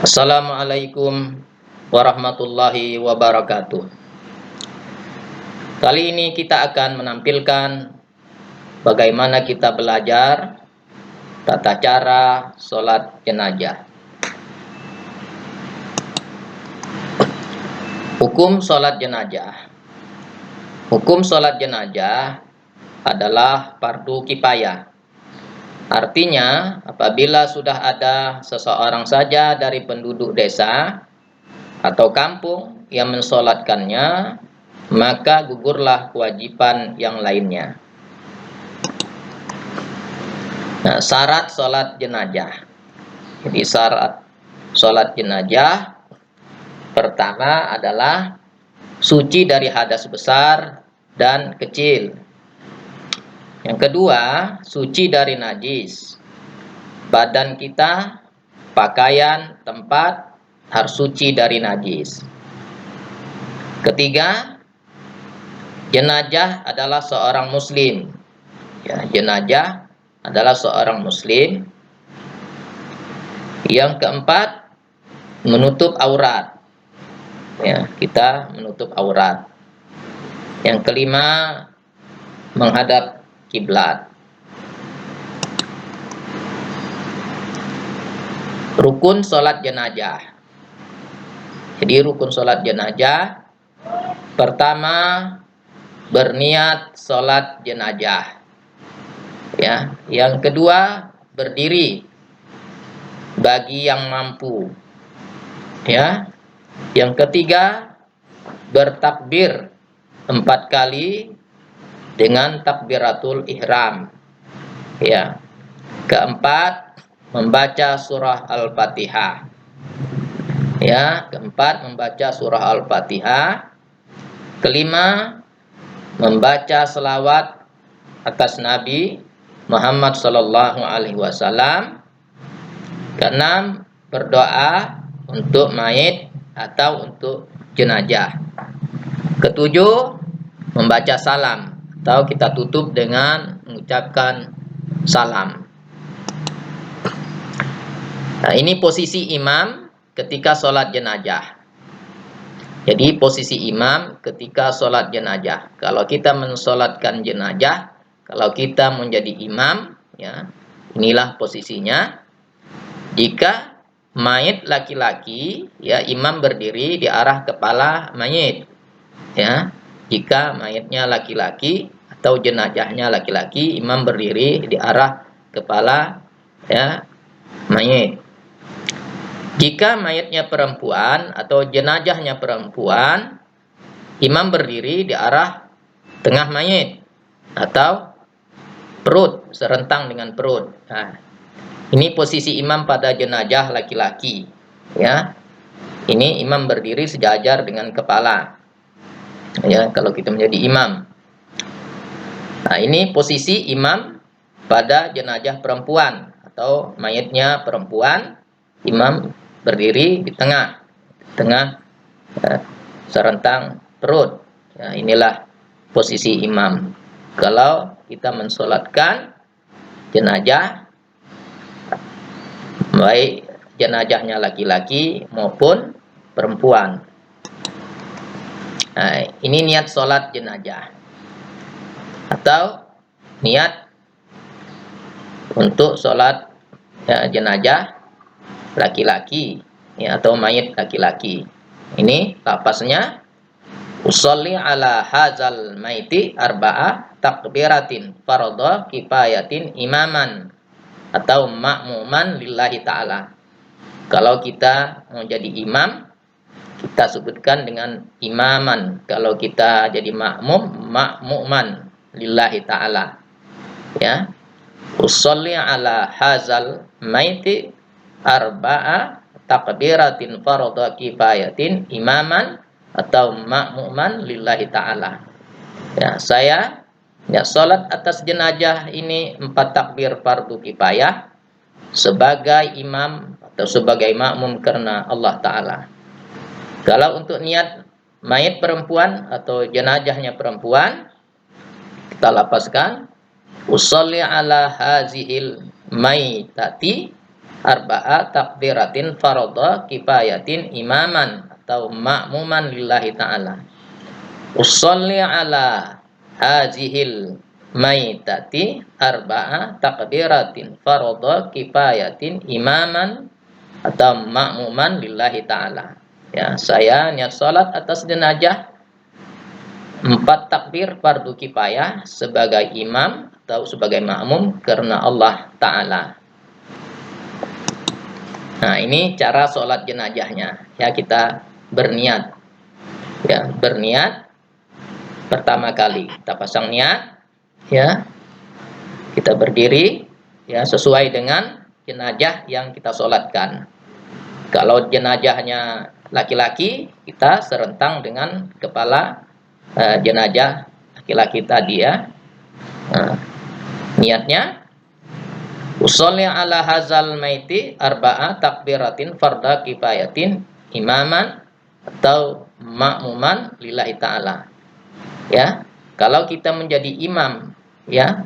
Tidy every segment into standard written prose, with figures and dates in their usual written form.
Assalamualaikum warahmatullahi wabarakatuh. Kali ini kita akan menampilkan bagaimana kita belajar tata cara sholat jenazah. Hukum sholat jenazah. Hukum sholat jenazah adalah fardu kifayah. Artinya, apabila sudah ada seseorang saja dari penduduk desa atau kampung yang mensolatkannya, maka gugurlah kewajiban yang lainnya. Nah, syarat sholat jenazah. Jadi syarat sholat jenazah pertama adalah suci dari hadas besar dan kecil. Yang kedua, suci dari najis. Badan kita, pakaian, tempat harus suci dari najis. Ketiga, jenazah adalah seorang muslim. Ya, jenazah adalah seorang muslim. Yang keempat, menutup aurat. Ya, kita menutup aurat. Yang kelima, menghadap kiblat. Rukun sholat jenazah. Jadi rukun sholat jenazah pertama, berniat sholat jenazah. Ya, yang kedua, berdiri bagi yang mampu. Ya, yang ketiga, bertakbir 4 kali dengan takbiratul ihram. Ya, keempat, membaca surah Al-Fatihah. Ya, keempat, membaca surah Al-Fatihah. Kelima, membaca selawat atas Nabi Muhammad Sallallahu Alaihi Wasallam. Keenam, berdoa untuk mayit atau untuk jenazah. Ketujuh, membaca salam atau kita tutup dengan mengucapkan salam. Nah, ini posisi imam ketika sholat jenazah. Jadi posisi imam ketika sholat jenazah. Kalau kita mensolatkan jenazah, kalau kita menjadi imam, ya, inilah posisinya. Jika mayit laki-laki, ya, imam berdiri di arah kepala mayit. Ya, jika mayitnya laki-laki atau jenazahnya laki-laki, imam berdiri di arah kepala, ya, mayit. Jika mayitnya perempuan atau jenazahnya perempuan, imam berdiri di arah tengah mayit atau perut, serentang dengan perut. Nah, ini posisi imam pada jenazah laki-laki. Ya, ini imam berdiri sejajar dengan kepala. Ya, kalau kita menjadi imam. Nah, ini posisi imam pada jenazah perempuan atau mayitnya perempuan, imam berdiri di tengah, ya, serentang perut. Ya, inilah posisi imam. Kalau kita mensolatkan jenazah, baik jenazahnya laki-laki maupun perempuan. Nah, ini niat sholat jenazah atau niat untuk sholat, ya, jenazah laki-laki, ya, atau mayit laki-laki. Ini lafaznya, usolli ala hazal maiti arba'ah takbiratin fardhu kifayatin imaman atau ma'muman lillahi ta'ala. Kalau kita mau jadi imam, kita sebutkan dengan imaman. Kalau kita jadi makmum, ma'muman lillahi ta'ala. Ya, usolli ala hazal maiti arba'a takbiratin fardhu kifayatin imaman atau ma'muman lillahi ta'ala. Ya, saya, ya, sholat atas jenazah ini 4 takbir fardu kifayah sebagai imam atau sebagai makmum karena Allah Ta'ala. Kalau untuk niat mayit perempuan atau jenazahnya perempuan, kita lapaskan usolli ala hazihil maitati arba'a takbiratin fardhu kifayatin imaman atau ma'muman lillahi ta'ala. Usolli ala hazihil maitati arba'a takbiratin fardhu kifayatin imaman atau ma'muman lillahi ta'ala. Ya, saya niat salat atas jenazah 4 takbir fardu kifayah sebagai imam atau sebagai makmum karena Allah Ta'ala. Nah, ini cara sholat jenazahnya. Ya, kita berniat. Ya, berniat pertama kali. Kita pasang niat. Ya, kita berdiri. Ya, sesuai dengan jenazah yang kita sholatkan. Kalau jenazahnya laki-laki, kita serentang dengan kepala jenazah laki-laki tadi ya. Nah, niatnya usolli ala hazal maiti arba'a takbiratin fardhu kifayatin imaman atau ma'muman lillahi ta'ala. Ya, kalau kita menjadi imam ya,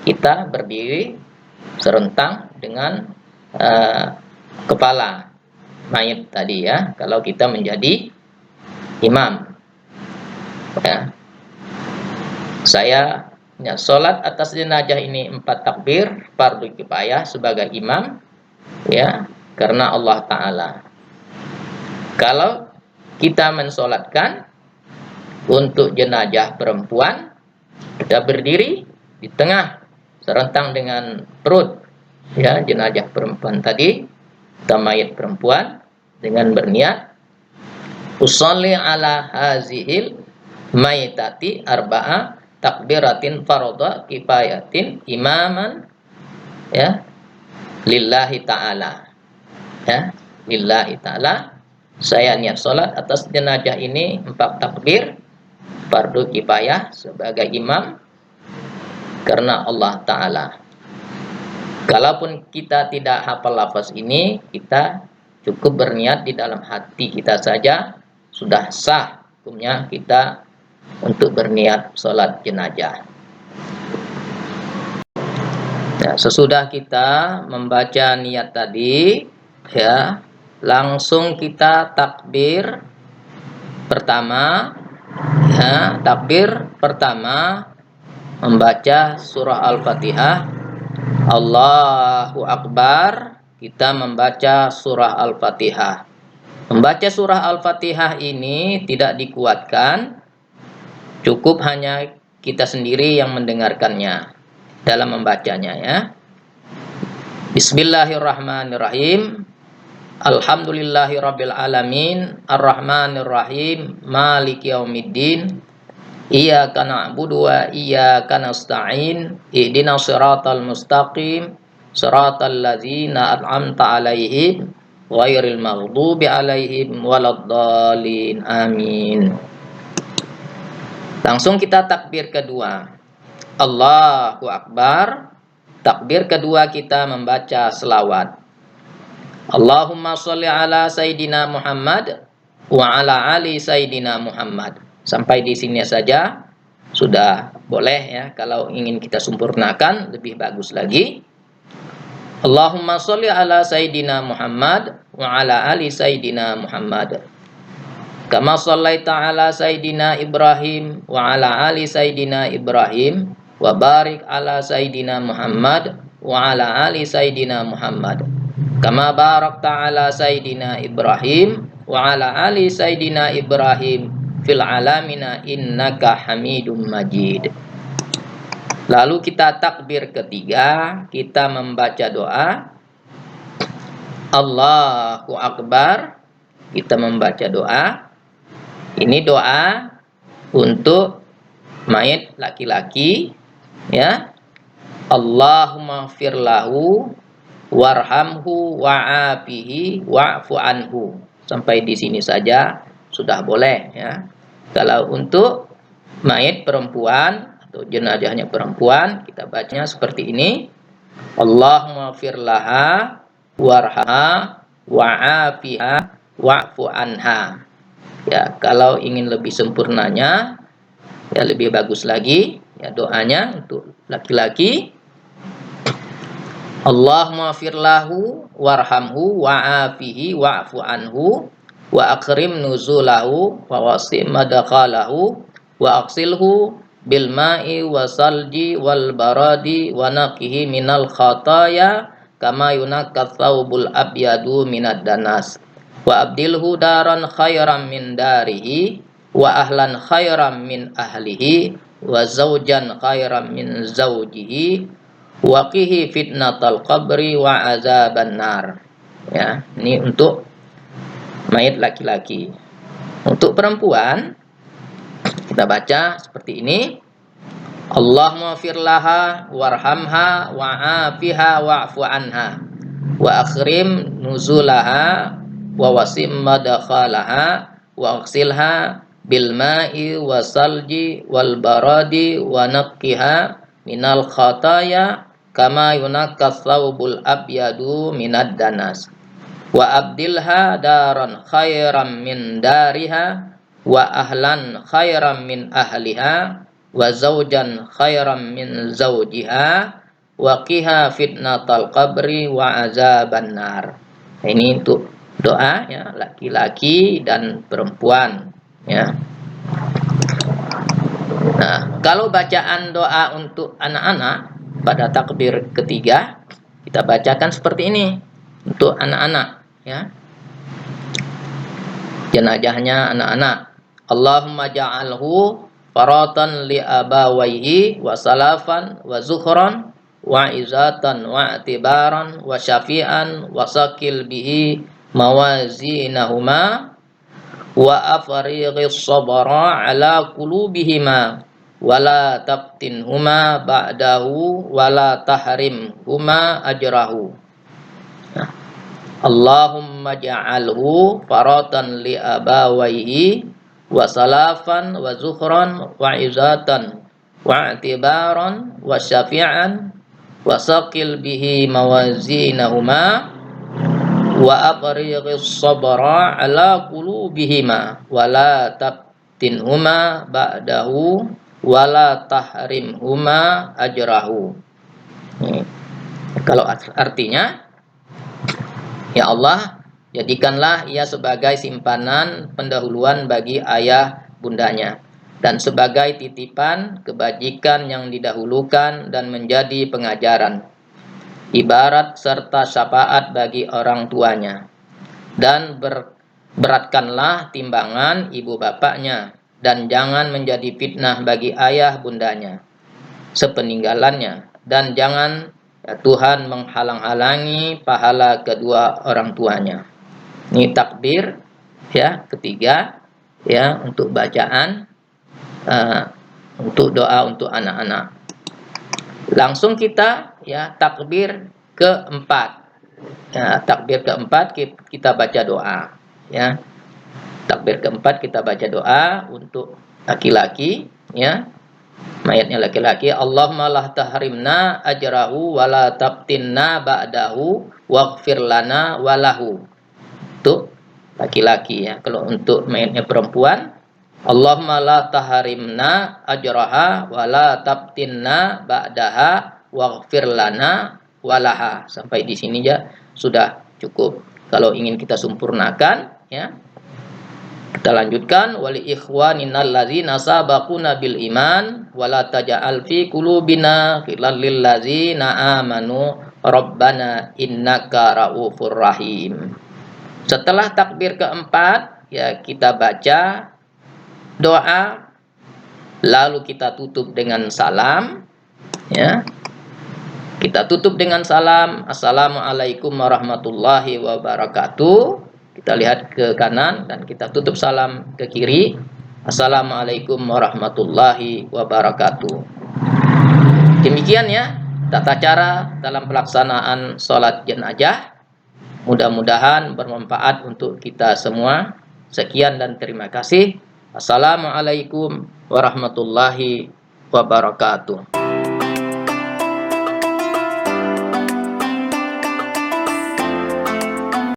kita berdiri serentang dengan kepala mayit tadi ya, kalau kita menjadi imam. Ya. Saya sholat atas jenazah ini 4 takbir fardu kifayah sebagai imam ya, karena Allah Ta'ala. Kalau kita mensolatkan untuk jenazah perempuan, kita berdiri di tengah serentang dengan perut ya, jenazah perempuan tadi, kita mayat perempuan dengan berniat usolli ala hazihil maitati arba'a takbiratin fardhu kifayatin imaman ya lillahi ta'ala. Ya, lillahi ta'ala. Saya niat salat atas jenazah ini 4 takbir fardu kifayah sebagai imam karena Allah Ta'ala. Kalaupun kita tidak hafal lafaz ini, kita cukup berniat di dalam hati kita saja, sudah sah hukumnya kita untuk berniat sholat jenazah. Ya, sesudah kita membaca niat tadi, ya, langsung kita takbir pertama. Ya, takbir pertama membaca surah Al-Fatihah. Allahu Akbar. Kita membaca surah Al-Fatihah. Membaca surah Al-Fatihah ini tidak dikuatkan. Cukup hanya kita sendiri yang mendengarkannya dalam membacanya ya. Bismillahirrahmanirrahim. Alhamdulillahirabbil alamin, arrahmanirrahim, maliki yaumiddin. Iyyaka na'budu wa iyyaka nasta'in. Ihdinas siratal mustaqim, siratal ladzina an'amta 'alaihim ghairil maghdubi 'alaihim waladdallin. Amin. Langsung kita takbir kedua. Allahu Akbar. Takbir kedua kita membaca selawat. Allahumma sholli ala Sayyidina Muhammad wa ala ali Sayyidina Muhammad. Sampai di sini saja sudah boleh ya. Kalau ingin kita sempurnakan lebih bagus lagi. Allahumma sholli ala Sayyidina Muhammad wa ala ali Sayyidina Muhammad. Kama shallaita ala Sayyidina Ibrahim wa ala ali Sayyidina Ibrahim wa barik ala Sayyidina Muhammad wa ala ali Sayyidina Muhammad. Kama barakta ala Sayyidina Ibrahim wa ala ali Sayyidina Ibrahim fil alamina innaka Hamidum Majid. Lalu kita takbir ketiga, kita membaca doa Allahu Akbar. Kita membaca doa. Ini doa untuk mayit laki-laki ya. Allahumma firlahu warhamhu wa'afihi wa'fu anhu. Sampai di sini saja sudah boleh ya. Kalau untuk mayit perempuan atau jenazahnya perempuan, kita bacanya seperti ini. Allahumma firlaha warhamha wa'afiha wa'fu anha. Ya, kalau ingin lebih sempurnanya, ya lebih bagus lagi ya doanya untuk laki-laki. Allahumma fir lahu warhamhu wa'afihi wa'fu anhu wa akrim nuzulahu wa wasi' madakhalahu wa aksilhu bil ma'i wa salji wal baradi wa naqihi minal khataya kama yunakkat thawbul abyadu minad danas wa abdilhu daran khairan min darihi wa ahlan khairan min ahlihi wa zawjan khairan min zawjihi waqihi fitnatal qabri wa azaban nar. Ya, ini untuk mayit laki-laki. Untuk perempuan kita baca seperti ini. Allahumma fir laha warhamha wa'afiha wa'fu anha wa akhrim nuzulaha wa wasim madakhalaha wa aghsilha bil ma'i wa salji wal baradi wa naqqiha minal khataya kama yunakkas thawbul abyadu minad danas wa abdilha daran khairan min dariha wa ahlan khairan min ahliha wa zawjan khairan min zawjiha wa qiha fitnatal qabri wa azaban nar. Ini untuk doa ya laki-laki dan perempuan ya. Nah, kalau bacaan doa untuk anak-anak pada takbir ketiga kita bacakan seperti ini untuk anak-anak ya. Jenazahnya anak-anak. Allahumma ja'alhu faratan li abawaihi wa salafan wa zukhran wa izatan wa atibaran wa syafi'an wa sakil bihi mawazinahuma wa afrighis sabra ala qulubihima wala tabtinhuma ba'dahu wala tahrimhuma ajrahu. Nah, Allahumma ja'alhu faratan li abawaihi wa salafan wa zukhran wa izatan wa i'tibaran wa syafi'an wa saqil bihi mawazinahuma wa afrighis sabra ala qulubihima wala tabtinhuma ba'dahu wala tahrimhuma ajrahu. Kalau artinya, ya Allah, jadikanlah ia sebagai simpanan pendahuluan bagi ayah bundanya dan sebagai titipan kebajikan yang didahulukan dan menjadi pengajaran, ibarat serta syafaat bagi orang tuanya, dan beratkanlah timbangan ibu bapaknya dan jangan menjadi fitnah bagi ayah bundanya sepeninggalannya, dan jangan ya Tuhan menghalang-halangi pahala kedua orang tuanya. Ini takbir ya ketiga ya untuk bacaan untuk doa untuk anak-anak. Langsung kita ya takbir keempat. Ya, takbir keempat kita baca doa ya. Takbir keempat kita baca doa untuk laki-laki ya. Mayatnya laki-laki. Allahumma la tahrimna ajrahu wa la tabtinna ba'dahu waghfir lana walahu. Untuk laki-laki ya. Kalau untuk mayatnya perempuan, Allahumma la tahrimna ajraha wa la tabtinna ba'daha waghfir lana walaha. Sampai di sini ya sudah cukup. Kalau ingin kita sempurnakan ya, kita lanjutkan wali ikhwaninal ladzina sabaquna bil iman wala taj'al fi qulubina ghillan lil ladzina amanu rabbana innaka raufur rahim. Setelah takbir keempat ya kita baca doa lalu kita tutup dengan salam ya. Kita tutup dengan salam. Assalamualaikum warahmatullahi wabarakatuh. Kita lihat ke kanan dan kita tutup salam ke kiri. Assalamualaikum warahmatullahi wabarakatuh. Demikian ya tata cara dalam pelaksanaan sholat jenazah. Mudah-mudahan bermanfaat untuk kita semua. Sekian dan terima kasih. Assalamualaikum warahmatullahi wabarakatuh.